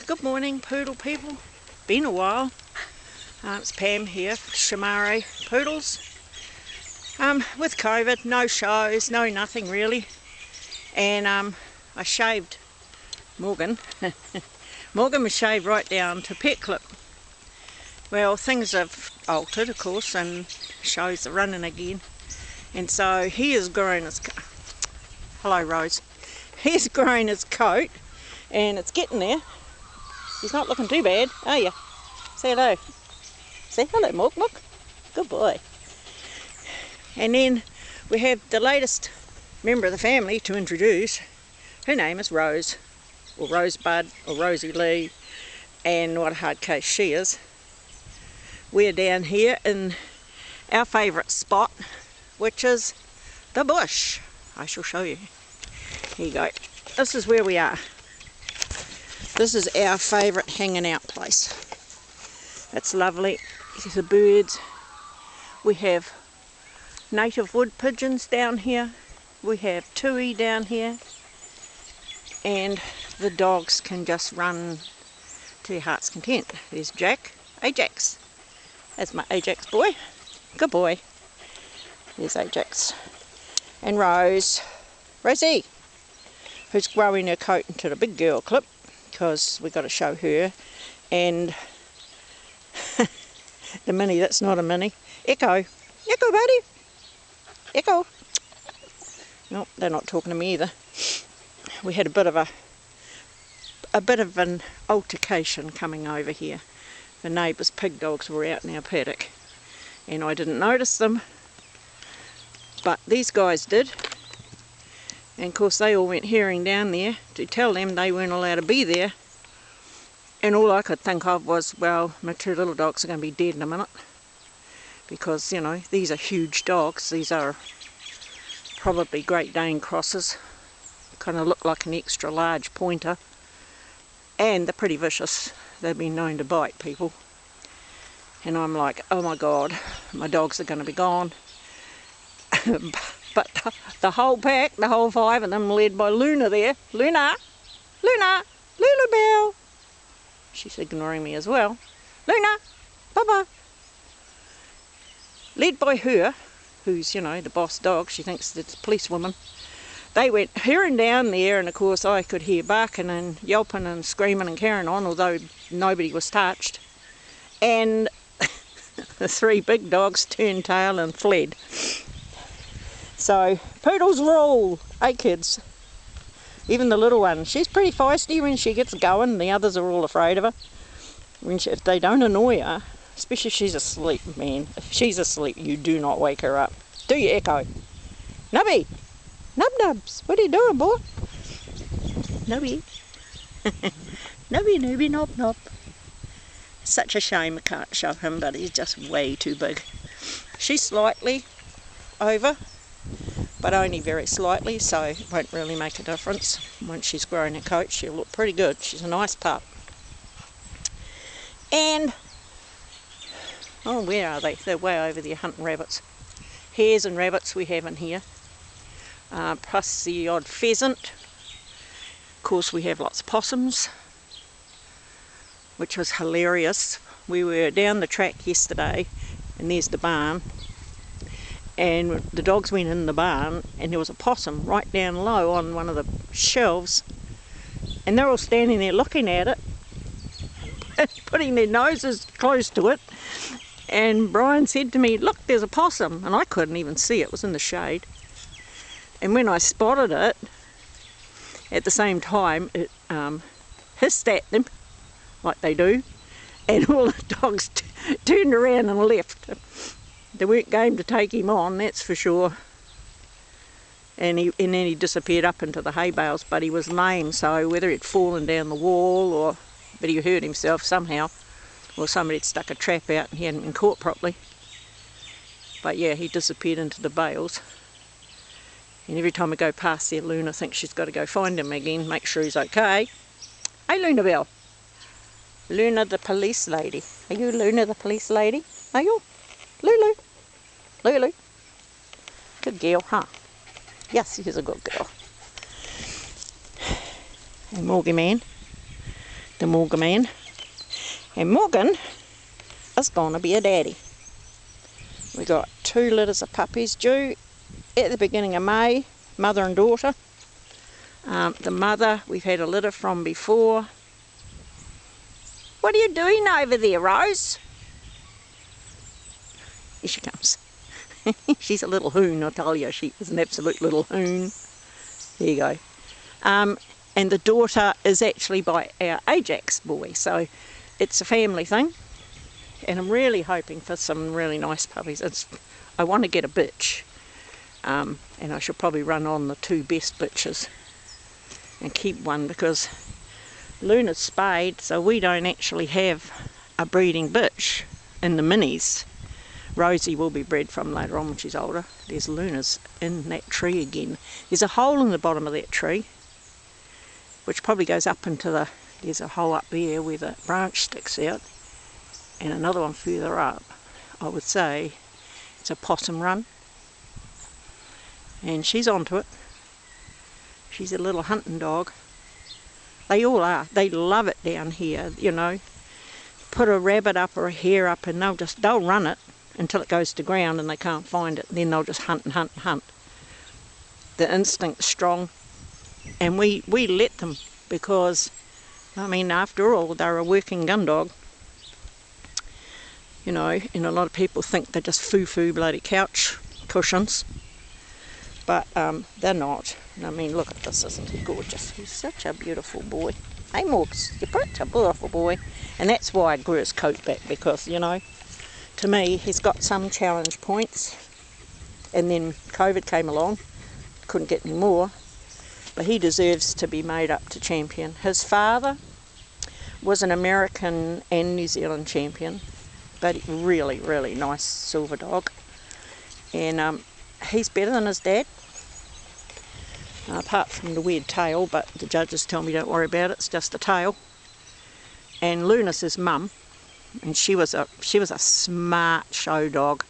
Good morning, poodle people. Been a while. It's Pam here, Shamare Poodles. With COVID, no shows, no nothing really. And I shaved Morgan. Morgan was shaved right down to pet clip. Well, things have altered, of course, and shows are running again. And so he has grown his hello, Rose. He's grown his coat, and it's getting there. He's not looking too bad, are you? Say hello. Say hello, Morg. Look. Good boy. And then we have the latest member of the family to introduce. Her name is Rose, or Rosebud, or Rosie Lee, and what a hard case she is. We're down here in our favourite spot, which is the bush. I shall show you. Here you go. This is where we are. This is our favourite hanging out place. It's lovely. There's the birds. We have native wood pigeons down here. We have tui down here. And the dogs can just run to their heart's content. There's Jack, Ajax. That's my Ajax boy. Good boy. There's Ajax. And Rose, Rosie, who's growing her coat into the big girl clip, because we've got to show her. And the mini, that's not a mini. Echo. Echo, buddy. Echo. Nope, they're not talking to me either. We had a bit of an altercation coming over here. The neighbours' pig dogs were out in our paddock, and I didn't notice them, but these guys did. And of course they all went herring down there to tell them they weren't allowed to be there. And all I could think of was, well, my two little dogs are going to be dead in a minute. Because, you know, these are huge dogs. These are probably Great Dane crosses. Kind of look like an extra large pointer. And they're pretty vicious. They've been known to bite people. And I'm like, oh my God, my dogs are going to be gone. But the whole pack, the whole 5 of them, led by Luna there. Luna! Luna! Lulabelle! She's ignoring me as well. Luna! Baba! Led by her, who's, you know, the boss dog. She thinks it's a policewoman. They went herring down there, and of course I could hear barking and yelping and screaming and carrying on, although nobody was touched. And the 3 big dogs turned tail and fled. So, poodles rule, eh kids? Even the little one, she's pretty feisty when she gets going. The others are all afraid of her. If they don't annoy her, especially if she's asleep, man. If she's asleep, you do not wake her up. Do you, Echo? Nubby! Nub-nubs, what are you doing, boy? Nubby. Nubby, nubby, nob-nob. Such a shame I can't show him, but he's just way too big. She's slightly over, but only very slightly, so it won't really make a difference. Once she's grown her coat, she'll look pretty good. She's a nice pup. And, oh, where are they? They're way over there hunting rabbits. Hares and rabbits we have in here. Plus the odd pheasant. Of course we have lots of possums, which was hilarious. We were down the track yesterday, and there's the barn, and the dogs went in the barn, and there was a possum right down low on one of the shelves, and they're all standing there looking at it, putting their noses close to it. And Brian said to me, look, there's a possum, and I couldn't even see it. It was in the shade. And when I spotted it, at the same time, it hissed at them, like they do, and all the dogs turned around and left. They weren't game to take him on, that's for sure. And then he disappeared up into the hay bales, but he was lame, so whether he'd fallen down the wall, but he hurt himself somehow, or somebody had stuck a trap out and he hadn't been caught properly. But yeah, he disappeared into the bales. And every time I go past there, Luna thinks she's got to go find him again, make sure he's okay. Hey, Lunabelle. Luna the police lady. Are you Luna the police lady? Are you? Lulu. Lulu. Good girl, huh? Yes, she's a good girl. And Morgie man. the Morgan man. And Morgan is going to be a daddy. We got 2 litters of puppies due at the beginning of May, mother and daughter. The mother we've had a litter from before. What are you doing over there, Rose? Here she comes. She's a little hoon, I tell you. She is an absolute little hoon. There you go. And the daughter is actually by our Ajax boy, so it's a family thing. And I'm really hoping for some really nice puppies. I want to get a bitch, and I should probably run on the 2 best bitches and keep one, because Luna's spayed, so we don't actually have a breeding bitch in the minis. Rosie will be bred from later on when she's older. There's Luna's in that tree again. There's a hole in the bottom of that tree, which probably goes up into the... There's a hole up there where the branch sticks out, and another one further up. I would say it's a possum run, and she's onto it. She's a little hunting dog. They all are. They love it down here, you know. Put a rabbit up or a hare up and they'll run it until it goes to ground and they can't find it. Then they'll just hunt and hunt and hunt. The instinct's strong, and we let them, because, I mean, after all, they're a working gun dog. You know, and a lot of people think they're just foo-foo bloody couch cushions. But they're not. I mean, look at this, isn't he gorgeous? He's such a beautiful boy. Hey, Morgs, you're such a beautiful boy. And that's why I grew his coat back, because, you know, to me, he's got some challenge points. And then COVID came along, couldn't get any more. But he deserves to be made up to champion. His father was an American and New Zealand champion, but really, really nice silver dog. And he's better than his dad. Apart from the weird tail, but the judges tell me don't worry about it, it's just a tail. And Luna's his mum, and she was a smart show dog,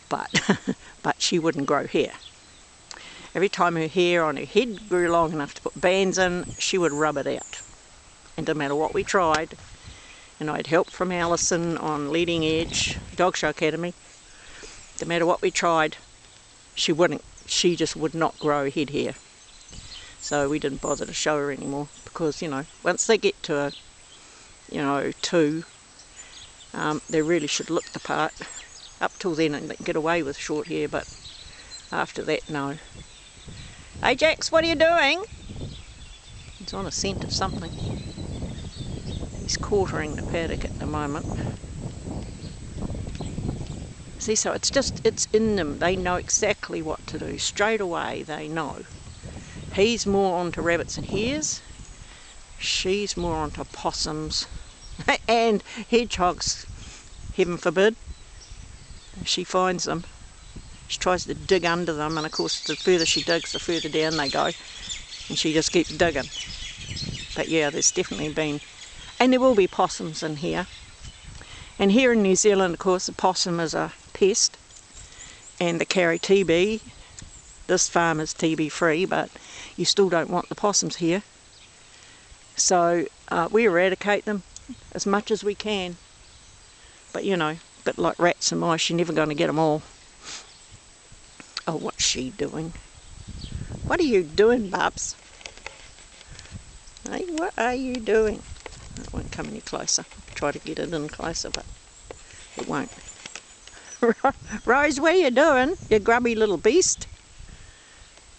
but but she wouldn't grow hair. Every time her hair on her head grew long enough to put bands in, she would rub it out. And no matter what we tried, and I'd help from Alison on Leading Edge, Dog Show Academy, no matter what we tried, she wouldn't. She just would not grow head hair. So we didn't bother to show her anymore, because, you know, once they get to a, you know, 2, they really should look the part. Up till then they can get away with short hair, but after that, no. Ajax, what are you doing? He's on a scent of something. He's quartering the paddock at the moment. See, so it's in them. They know exactly what to do. Straight away, they know. He's more onto rabbits and hares. She's more onto possums and hedgehogs, heaven forbid. She finds them. She tries to dig under them, and of course the further she digs, the further down they go. And she just keeps digging. But yeah, there's definitely been... And there will be possums in here. And here in New Zealand, of course, the possum is a pest, and they carry TB. This farm is TB free, but you still don't want the possums here. So we eradicate them as much as we can. But you know, a bit like rats and mice, you're never going to get them all. Oh, what's she doing? What are you doing, Bubs? Hey, what are you doing? It won't come any closer. Try to get it in closer, but it won't. Rose, what are you doing, you grubby little beast?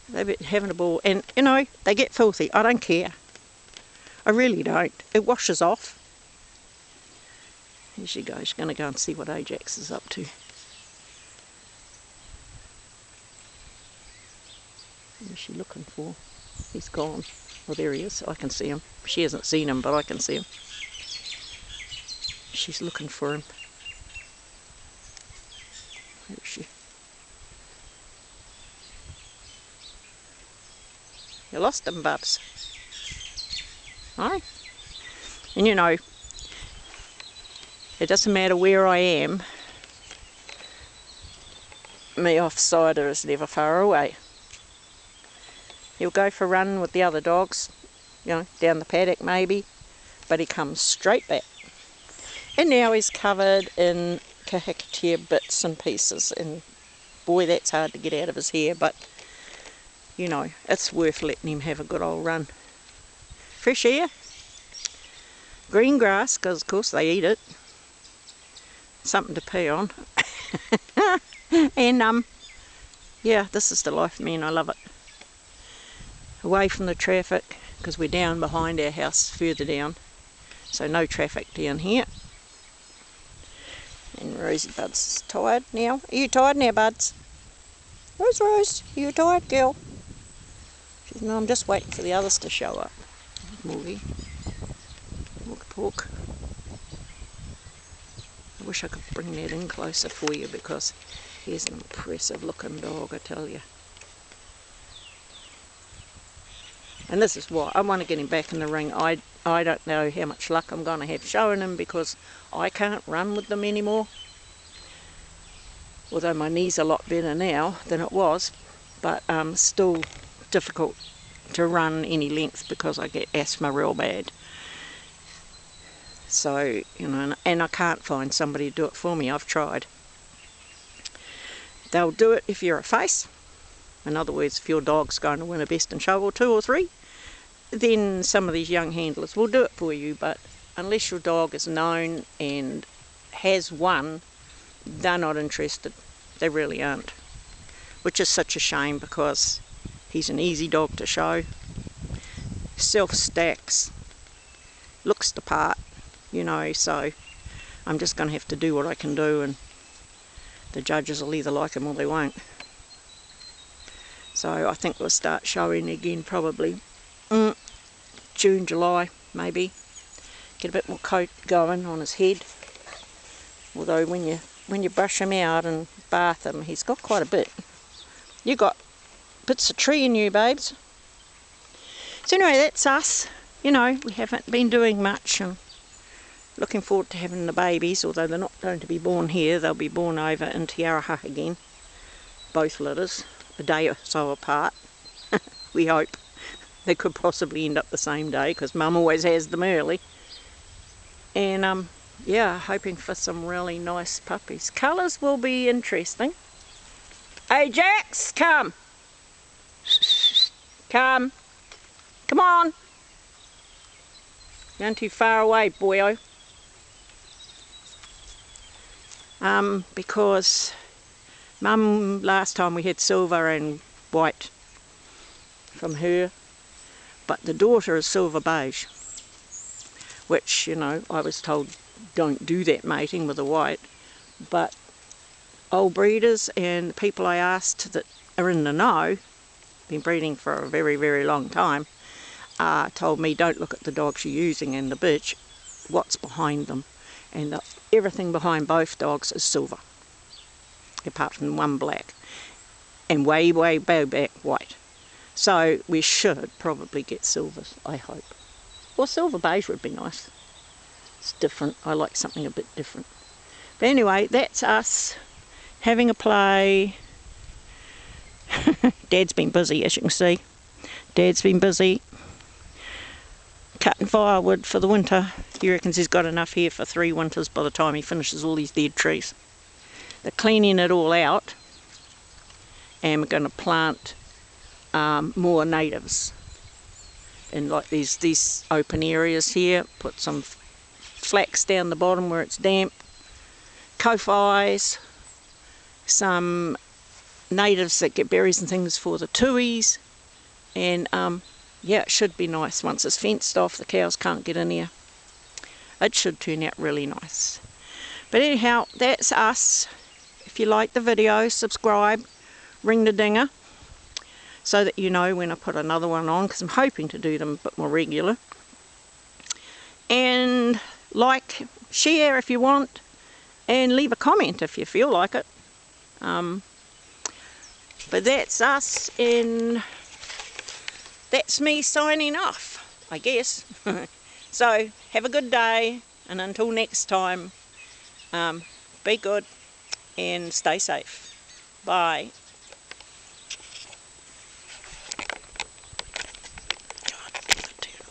They're having a ball, and you know, they get filthy. I don't care. I really don't. It washes off. Here she goes. She's going to go and see what Ajax is up to. What is she looking for? He's gone. Well, there he is. I can see him. She hasn't seen him, but I can see him. She's looking for him. Where is she? You lost him, Bubs. Alright. And you know, it doesn't matter where I am, my offsider is never far away. He'll go for a run with the other dogs, you know, down the paddock maybe, but he comes straight back. And now he's covered in kahikatea bits and pieces, and boy, that's hard to get out of his hair, but you know, it's worth letting him have a good old run. Fresh air, green grass, because of course they eat it, something to pee on. And yeah, this is the life, man. I love it. Away from the traffic, because we're down behind our house, further down, so no traffic down here. And Rosie Bud's is tired now. Are you tired now, Buds? Rose, are you tired, girl? She says, no, I'm just waiting for the others to show up. Morgie. Pork. I wish I could bring that in closer for you, because he's an impressive looking dog, I tell you. And this is why I want to get him back in the ring. I don't know how much luck I'm going to have showing him, because I can't run with them anymore. Although my knee's a lot better now than it was, but still difficult to run any length because I get asthma real bad. So, you know, and I can't find somebody to do it for me. I've tried. They'll do it if you're a face. In other words, if your dog's going to win a best in show or 2 or 3, then some of these young handlers will do it for you. But unless your dog is known and has won, they're not interested. They really aren't. Which is such a shame, because he's an easy dog to show. Self-stacks. Looks the part, you know, so I'm just going to have to do what I can do, and the judges will either like him or they won't. So I think we'll start showing again probably June, July, maybe. Get a bit more coat going on his head. Although when you brush him out and bath him, he's got quite a bit. You got bits of tree in you, babes. So anyway, that's us. You know, we haven't been doing much, and looking forward to having the babies, although they're not going to be born here. They'll be born over in Te Araha again. Both litters, a day or so apart. We hope. They could possibly end up the same day, because Mum always has them early. And yeah, hoping for some really nice puppies. Colours will be interesting. Hey Jax, come! Come! Come on! You're too far away, boyo. Because Mum, last time we had silver and white from her, but the daughter is silver beige, which, you know, I was told don't do that mating with the white, but old breeders and people I asked that are in the know, been breeding for a very, very long time, told me don't look at the dogs you're using and the bitch, what's behind them. And everything behind both dogs is silver, apart from one black, and way, way, way back white. So we should probably get silvers, I hope. Or silver beige would be nice. It's different. I like something a bit different. But anyway, that's us having a play. Dad's been busy, as you can see. Dad's been busy cutting firewood for the winter. He reckons he's got enough here for 3 winters by the time he finishes all these dead trees. They're cleaning it all out, and we're going to plant more natives in like these open areas here. Put some flax down the bottom where it's damp, kowhais, some natives that get berries and things for the tuis, and yeah, it should be nice. Once it's fenced off, the cows can't get in here. It should turn out really nice. But anyhow, that's us. If you like the video, subscribe, ring the dinger, so that you know when I put another one on, because I'm hoping to do them a bit more regular. And like, share if you want, and leave a comment if you feel like it. But that's us, and that's me signing off, I guess. So, have a good day, and until next time, be good and stay safe. Bye.